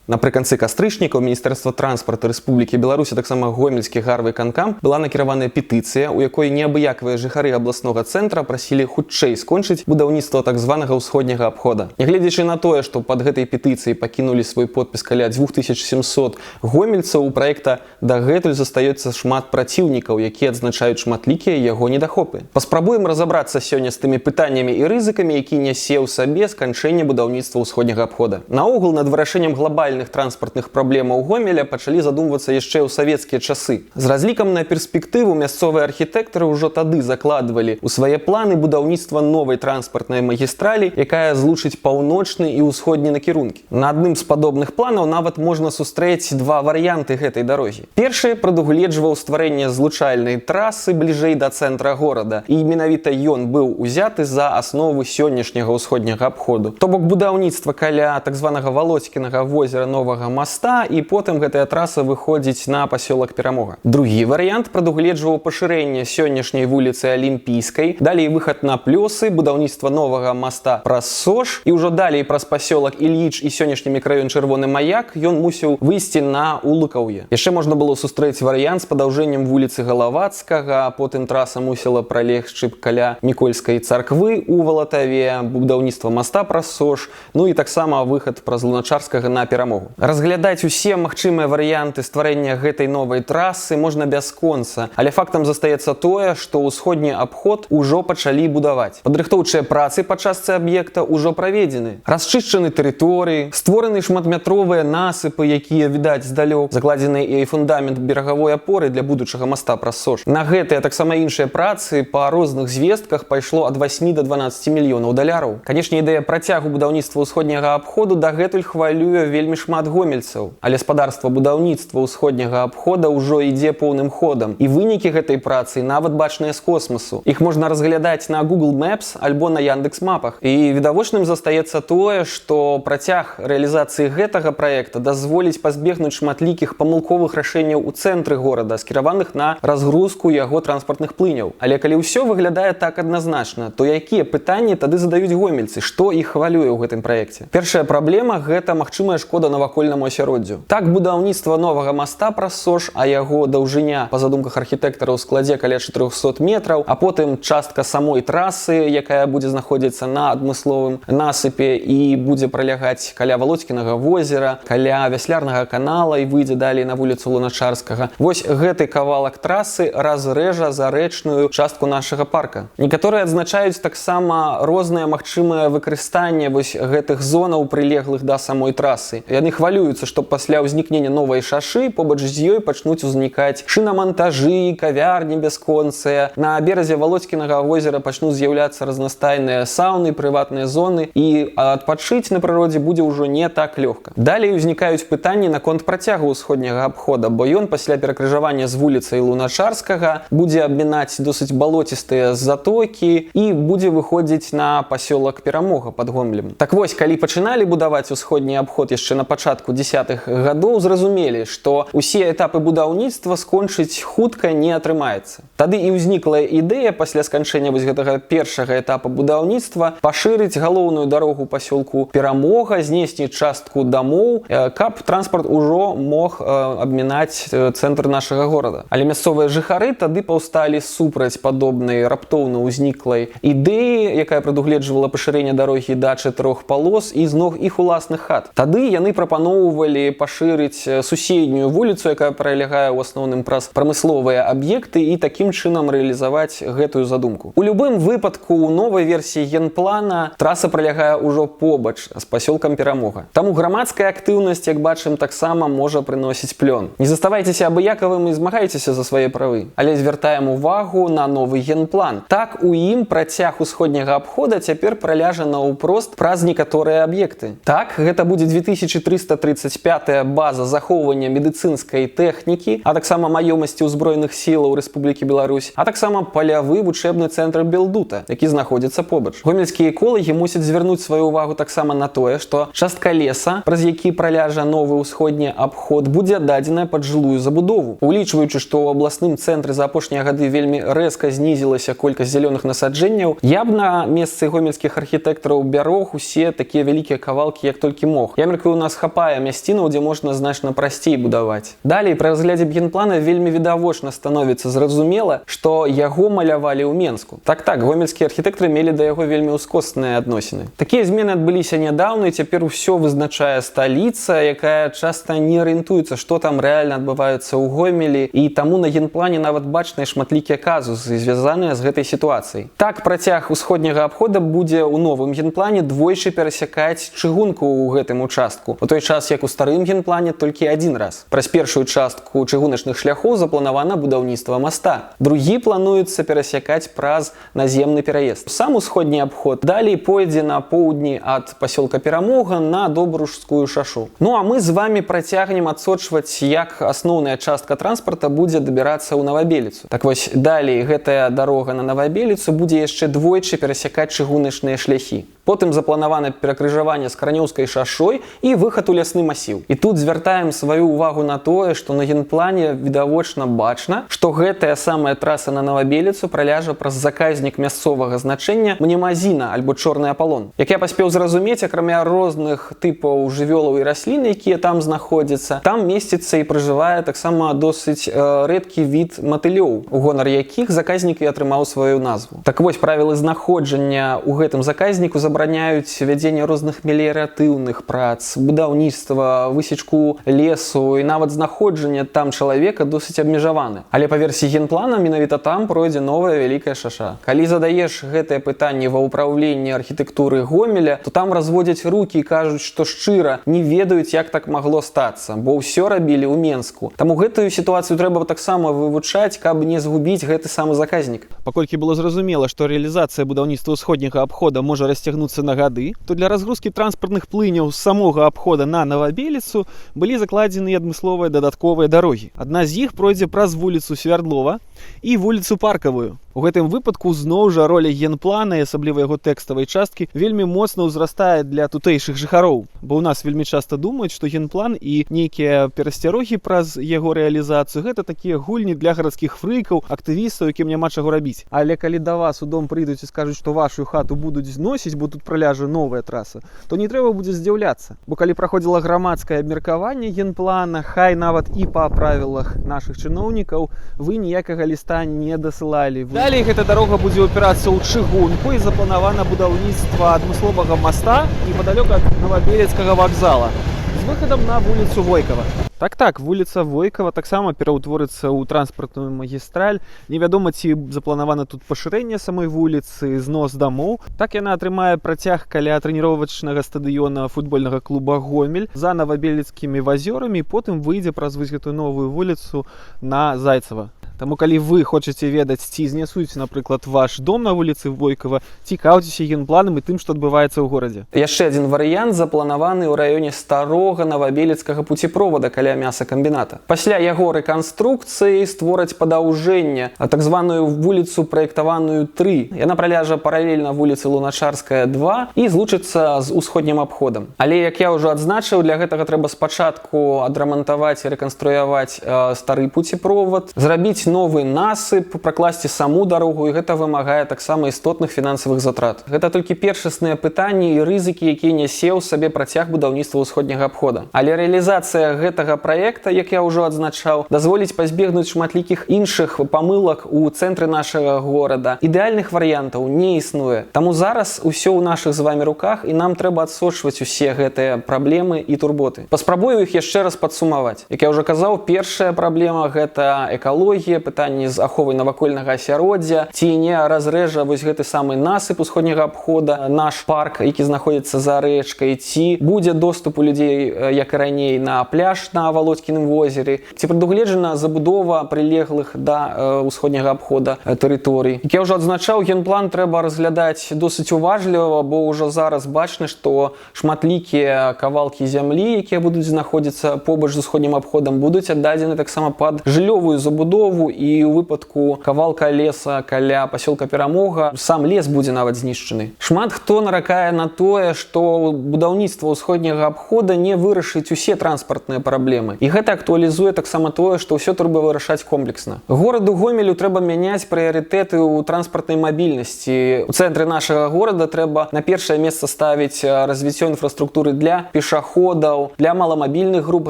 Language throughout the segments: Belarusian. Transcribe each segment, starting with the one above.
Напрыканцы кастрычніка ў Міністэрства транспарту Рэспублікі Беларусь, а таксама гомельскі гарвыканкам была накіраваная петыцыя, у якой неабыякавыя жыхары абласнога цэнтра прасілі хутчэй скончыць будаўніцтва так званага ўсходняга абхода. Нягледзячы на тое, што пад гэтай петыцыяй пакінулі свой подпіс каля 2700 гомельцаў, у праекта дагэтуль застаецца шмат праціўнікаў, якія адзначаюць шматлікія яго недахопы. Паспрабуем разабрацца сёння з тымі пытаннямі і рызыкамі, які нясе ў сабе сканчэнне будаўніцтва ўсходняга абхода. Наогул над вырашэннем глобальных транспартных праблемаў Гомеля пачалі задумвацца яшчэ ў савецкія часы. З разлікам на перспектыву мясцовыя архітэктары ўжо тады закладвалі ў свае планы будаўніцтва новай транспартнай магістралі, якая злучыць паўночны і ўсходні накірункі. На адным з падобных планаў нават можна сустрэць два варыянты гэтай дарогі. Першы прадугледжваў стварэнне злучальнай трасы бліжэй да цэнтра горада, і менавіта ён быў узяты за аснову сённяшняга ўсходняга абходу. То бок будаўніцтва каля так званага Володькінага возера новага моста, і потым гэтая траса выходзіць на пасёлак Перамога. Другі варыянт прадугледжваў пашырэнне сённяшняй вуліцы Алімпійскай, далей выхад на Плёсы, будаўніцтва новага моста праз Сож, і ўжо далей праз пасёлак Ільіч і сённяшні мікраён Чырвоны Маяк ён мусіў выйсці на Улыкаўе. Яшчэ можна было сустрэць варыянт з падаўжэннем вуліцы Галавацкага, потым траса мусіла пралегчы каля Мікольскай царквы у Валатаве, будаўніцтва моста праз Сож, ну і таксама выхад праз Луначарскага на Перамогу. Разглядаць усе магчымыя варыянты стварэння гэтай новай трасы можна бясконца, але фактам застаецца тое, што ўсходні абход ужо пачалі будаваць. Падрыхтоўчыя працы па частцы аб'екта ўжо праведзены. Расчышчаны тэрыторыі, створаны шматметровыя насыпы, якія відаць здалёк, закладзены і фундамент берагавой апоры для будучага моста праз Сож. На гэтыя таксама іншыя працы па розных звестках пайшло ад 8 до 12 мільёнаў даляраў. Канешне, ідэя працягу будаўніцтва ўсходняга абходу дагэтуль хвалюе вельмі шмат гомельцаў, але спадарства будаўніцтва ўсходняга абхода ўжо ідзе поўным ходам, і вынікі гэтай працы нават бачныя з космасу. Іх можна разглядаць на Google Maps альбо на Яндекс.Мапах. І відавочным застаецца тое, што працяг рэалізацыі гэтага праекта дазволіць пазбегнуць шматлікіх памылковых рашэнняў у цэнтры горада, скіраваных на разгрузку яго транспартных плыняў. Але калі ўсё выглядае так адназначна, то якія пытанні тады задаюць гомельцы, што іх хвалюе ў гэтым праекце? Першая праблема – гэта магчымая шкода навакольнаму асяроддзю. Так, будаўніцтва новага моста праз Сож, а яго даўжыня, па задумках архітэктараў, складзе каля 400 метраў, а потым частка самой трасы, якая будзе знаходзіцца на адмысловым насыпе і будзе пралягаць каля Володькінага возера, каля вяслярнага канала і выйдзе далей на вуліцу Луначарскага. Вось гэты кавалак трасы разрэжа зарэчную частку нашага парка. Некаторыя адзначаюць таксама розныя магчымыя выкарыстанне вось гэтых зонаў, прылеглых да самой трасы. Яны хвалююцца, што пасля ўзнікнення новай шашы побач з ёй пачнуць узнікаць шынамантажы, кавярні бясконцыя. На беразе Володькінага возера пачнуць з'яўляцца разнастайныя сауны, прыватныя зоны, і адпачыць на прыродзе будзе ўжо не так лёгка. Далей узнікаюць пытанні наконт працягу ўсходняга абхода, бо ён пасля перакрыжавання з вуліцай Луначарскага будзе абмінаць досыць балоцістыя затокі і будзе выходзіць на пасёлак Перамога пад Гомелем. Так вось, калі пачыналі будаваць усходні абход яшчэ на пачатку 10-х гадоў, зразумелі, што усе этапы будаўніцтва скончыць хутка не атрымаецца. Тады і ўзнікла ідэя пасля сканчэння вось гэтага першага этапа будаўніцтва пашырыць галоўную дарогу пасёлку Перамога, знесці частку дамоў, каб транспарт ужо мог абмінаць цэнтр нашага горада. Але мясцовыя жыхары тады паўсталі супраць падобнай раптоўна ўзніклай ідэі, якая прадугледжвала пашырэнне дарогі да 4 палос і з ног іх уласных хат. Тады яны прапаноўвалі пашырыць суседнюю вуліцу, якая пралягае ў асноўным праз прамысловыя аб'екты, і такім чынам рэалізаваць гэтую задумку. У любым выпадку у новай версіі генплана траса пралягае ўжо побач з пасёлкам Перамога. Таму грамадская актыўнасць, як бачым, таксама можа прыносіць плён. Не заставайцеся абыякавым і змагайцеся за свае правы. Але звяртаем увагу на новы генплан. Так, у ім працяг усходняга абхода цяпер праляжа наўпрост праз некаторыя аб'екты. Так, гэта будзе 2335-я база захоўвання медыцынскай тэхнікі, а таксама маёмасці ўзброеных сілаў Рэспублікі Беларусь, а таксама палявы вучэбны цэнтр Белдута, які знаходзіцца побач. Гомельскія эколагі мусяць звярнуць сваю ўвагу таксама на тое, што частка леса, праз які праляжа новы ўсходні абход, будзе дадзеная пад жылую забудову. Улічваючы, што ў абласным цэнтры за апошнія гады вельмі рэзка знізілася колькасць зялёных насаджэнняў, я б на месцы гомельскіх архітэктараў бярог усе такія вялікія кавалкі, як толькі мог. Я меркую, у нас хапае мясцінаў, дзе можна значна прасцей будаваць. Далей, пры разглядзе генплана вельмі відавочна становіцца зразумела, што яго малявалі ў Менску. Так, гомельскія архітэктары мелі да яго вельмі ўскосныя адносіны. Такія змены адбыліся нядаўна, і цяпер усё вызначае сталіца, якая часта не арыентуецца, што там рэальна адбываецца ў Гомелі, і таму на генплане нават бачныя шматлікія казусы, звязаныя з гэтай сітуацыяй. Так, працяг усходняга абхода будзе ў новым генплане двойчы перасякаць чыгунку ў гэтым участку. У той час, як у старым генплане, толькі адзін раз. Праз першую частку чыгуначных шляхоў запланавана будаўніцтва моста. Другі плануецца перасякаць праз наземны пераезд. Сам усходні абход далей пойдзе на поўдні ад пасёлка Перамога на Добружскую шашу. Ну а мы з вами працягнем адсочваць, як асноўная частка транспарта будзе дабірацца ў Новабеліцу. Так вось, далей гэтая дарога на Новабеліцу будзе яшчэ двойчы перасякаць чыгуначныя шляхі. Потым запланавана перакрыжаванне з Каранёўскай шашой і выхад у лясны масіў. І тут звяртаем сваю ўвагу на тое, што на генплане відавочна бачна, што гэтая самая траса на Новабеліцу праляжа праз заказнік мясцовага значэння Мнемазіна альбо Чорны Апалон. Як я паспеў зразумець, акрамя розных тыпаў жывёлаў і раслін, якія там знаходзяцца, там месціцца і пражывае таксама досыць рэдкі від матылёў, у гонар якіх заказнік і атрымаў сваю назву. Так вось, правілы знаходжання ў гэтым заказніку забараняюць вядзенне розных меліяратыўных прац, будаўніцтва, высечку лесу і нават знаходжання там чалавека досыць абмежаваны. Але па версіі генплана менавіта там пройдзе новая вялікая шаша. Калі задаеш гэтае пытанне ва ўпраўленні архітэктуры Гомеля, то там разводзяць рукі і кажуць, што шчыра не ведаюць, як так магло стацца, бо ўсё рабілі ў Менску. Таму гэтую сітуацыю трэба таксама вывучаць, каб не згубіць гэты самы заказнік. Паколькі было зразумела, што рэалізацыя будаўніцтва ўсходняга абхода можа расцягнуцца на гады, то для разгрузкі транспартных плыняў з самога абхода на Новабеліцу былі закладзены адмысловыя дадатковыя дарогі. Адна з іх пройдзе праз вуліцу Свярдлова і вуліцу Паркавую. У гэтым выпадку зноў жа роля генплана і асабліва яго тэкставай часткі вельмі моцна ўзрастае для тутэйшых жыхароў, бо ў нас вельмі часта думаюць, што генплан і нейкія перасцярогі праз яго рэалізацыю гэта такія гульні для гарадскіх фрыкаў, актывістаў, якім няма чаго рабіць. Але калі да вас у дом прыйдуць і скажуць, што вашу хату будуць зносіць, бо тут праляжа новая траса, то не трэба будзе здзіўляцца. Бо калі праходзіла грамадскае абмеркаванне генплана, хай нават і па правілах нашых чыноўнікаў, вы ніякага ліста не дасылалі. Далей гэта дарога будзе упірацца ў чыгунку і запланавана будаўніцтва адмысловага моста непадалёк ад Новабелецкага вакзала з выхадам на вуліцу Войкава. Так, вуліца Войкава таксама пераўтворыцца ў транспартную магістраль. Невядома, ці запланавана тут пашырэнне самой вуліцы, знос дамоў. Так яна атрымае працяг каля трэніровачнага стадыёна футбольнага клуба Гомель за Новабелецкімі вазёрамі, потым выйдзе праз вось гэтую новую вуліцу на Зайцева. Таму калі вы хочаце ведаць, ці знясуць, напрыклад, ваш дом на вуліцы Войкава, цікаўцеся генпланам і тым, што адбываецца ў горадзе. Яшчэ адзін варыянт запланаваны ў раёне старога Новабелецкага пуцепровода каля мясакамбіната. Пасля яго рэканструкцыі створаць падаўжэнне, так званую вуліцу праектаваную 3. Яна праляжа паралельна вуліцы Луначарская 2 і злучыцца з усходнім абходам. Але, як я ўжо адзначыў, для гэтага трэба спачатку адрамантаваць і рэканструяваць стары пуцепровод, зрабіць новы насып, пракласці саму дарогу, і гэта вымагае таксама істотных фінансавых затрат. Гэта толькі першасныя пытанні і рызыкі, якія нясе ў сабе працяг будаўніцтва ўсходняга абхода. Але рэалізацыя гэтага праекта, як я ўжо адзначаў, дазволіць пазбегнуць шматлікіх іншых памылак у цэнтры нашага горада. Ідэальных варыянтаў не існуе. Таму зараз усё ў нашых з вамі руках, і нам трэба адсочваць усе гэтыя праблемы і турботы. Паспрабую іх яшчэ раз падсумаваць. Як я ўжо казаў, першая праблема гэта экалогія, пытанні з аховай навакольнага асяроддзя, ці не разрэжа вось гэты самы насып усходняга абхода, наш парк, які знаходзіцца за рэчкай, ці будзе доступ у людзей, як і раней, на пляж на Володькіным возеры, ці прадугледжана забудова прылеглых да усходняга абхода тэрыторый. Як я ўжо адзначаў, генплан трэба разглядаць досыць уважліва, бо ўжо зараз бачна, што шматлікія кавалкі зямлі, якія будуць знаходзіцца побач з усходнім абходам, будуць аддадзены таксама пад жыллёвую забудову і у выпадку кавалка леса каля пасёлка Перамога сам лес будзе нават знішчаны. Шмат хто наракае на тое, што будаўніцтва ўсходняга абхода не вырашыць усе транспартныя праблемы. І гэта актуалізуе таксама тое, што ўсё трэба вырашаць комплексна. Гораду Гомелю трэба мяняць прыярытэты ў транспартнай мабільнасці. У цэнтры нашага горада трэба на першае месца ставіць развіццё інфраструктуры для пешаходаў, для маламабільных груп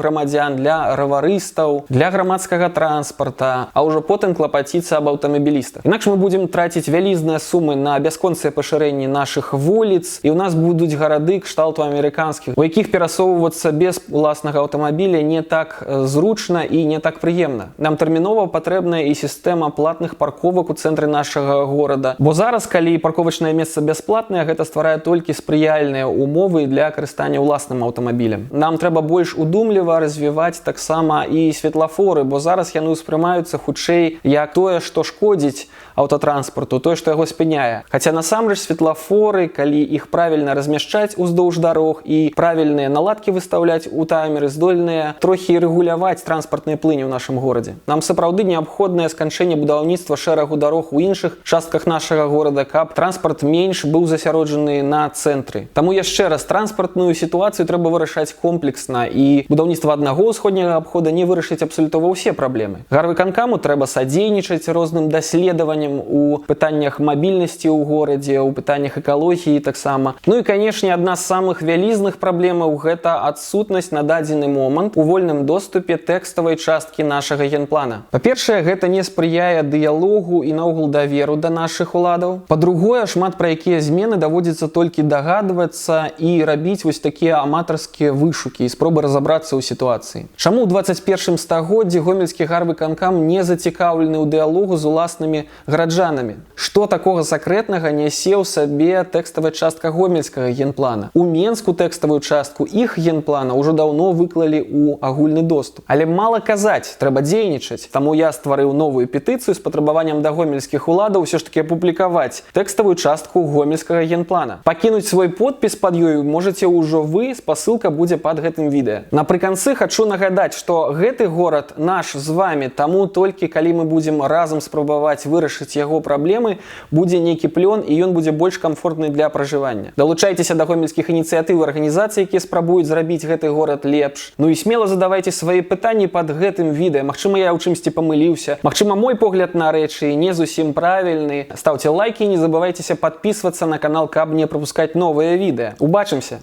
грамадзян, для раварыстаў, для грамадскага транспарта, а ўжо потым клапаціцца аб аўтамабілістах. Інакш мы будзем траціць вялізныя сумы на бясконцыя пашырэнні нашых вуліц, і ў нас будуць гарады кшталту амерыканскіх, у якіх перасоўвацца без уласнага аўтамабіля не так зручна і не так прыемна. Нам тэрмінова патрэбная і сістэма платных парковак у цэнтры нашага горада. Бо зараз, калі парковачнае месца бясплатнае, гэта стварае толькі спрыяльныя умовы для карыстання ўласным аўтамабілем. Нам трэба больш удумліва развіваць таксама і светлафоры, бо зараз яны ўспрымаюцца хутчэй як тое, што шкодзіць аўтатранспарту, тое, што яго спыняе. Хаця насамрэч светлафоры, калі іх правільна размяшчаць уздоўж дарог і правільныя наладкі выстаўляць у таймеры, здольныя трохі рэгуляваць транспартныя плыні ў нашым горадзе. Нам сапраўды неабходнае сканчэнне будаўніцтва шэрагу дарог у іншых частках нашага горада, каб транспарт менш быў засяроджаны на цэнтры. Таму яшчэ раз, транспартную сітуацыю трэба вырашаць комплексна, і будаўніцтва аднаго ўсходняга абхода не вырашыць абсалютова ўсе праблемы. Гарвыканкаму трэба садзейнічаць розным даследаванням у пытаннях мабільнасці ў горадзе, у пытаннях экалогіі таксама. Ну і, канешне, адна з самых вялізных праблемаў – гэта адсутнасць на дадзены момант у вольным доступе тэкставай часткі нашага генплана. Па-першае, гэта не спрыяе дыялогу і наогул даверу да нашых уладаў. Па-другое, шмат пра якія змены даводзіцца толькі дагадвацца і рабіць вось такія аматарскія вышукі і спробы разабрацца ў сітуацыі. Чаму ў 21 стагоддзі гомельскі гарвыканкам не зацікаўлены ў дыялогу з уласнымі гараджанамі? Што такога сакрэтнага нясе ў сабе тэкставая частка гомельскага генплана? У Менску тэкставую частку іх генплана ўжо даўно выклалі ў агульны доступ. Але мала казаць, трэба дзейнічаць. Таму я стварыў новую петыцыю з патрабаваннем да гомельскіх уладаў ўсё ж такі апублікаваць тэкставую частку гомельскага генплана. Пакінуць свой подпіс пад ёю можаце ўжо вы, спасылка будзе пад гэтым відэа. Напрыканцы хачу нагадаць, што гэты горад наш з вамі, таму толькі калі мы будзем разам спрабаваць вырашыць яго праблемы, будзе нейкі плён і ён будзе больш камфортны для пражывання. Далучайцеся да гомельскіх ініцыятыў і арганізацый, якія спрабуюць зрабіць гэты горад лепш. Ну і смела задавайце свае пытанні пад гэтым відэа. Магчыма, я ў чымсьці памыліўся. Магчыма, мой погляд на рэчы не зусім правільны. Стаўце лайкі і не забывайцеся падпісвацца на канал, каб не прапускаць новыя відэа. Убачымся!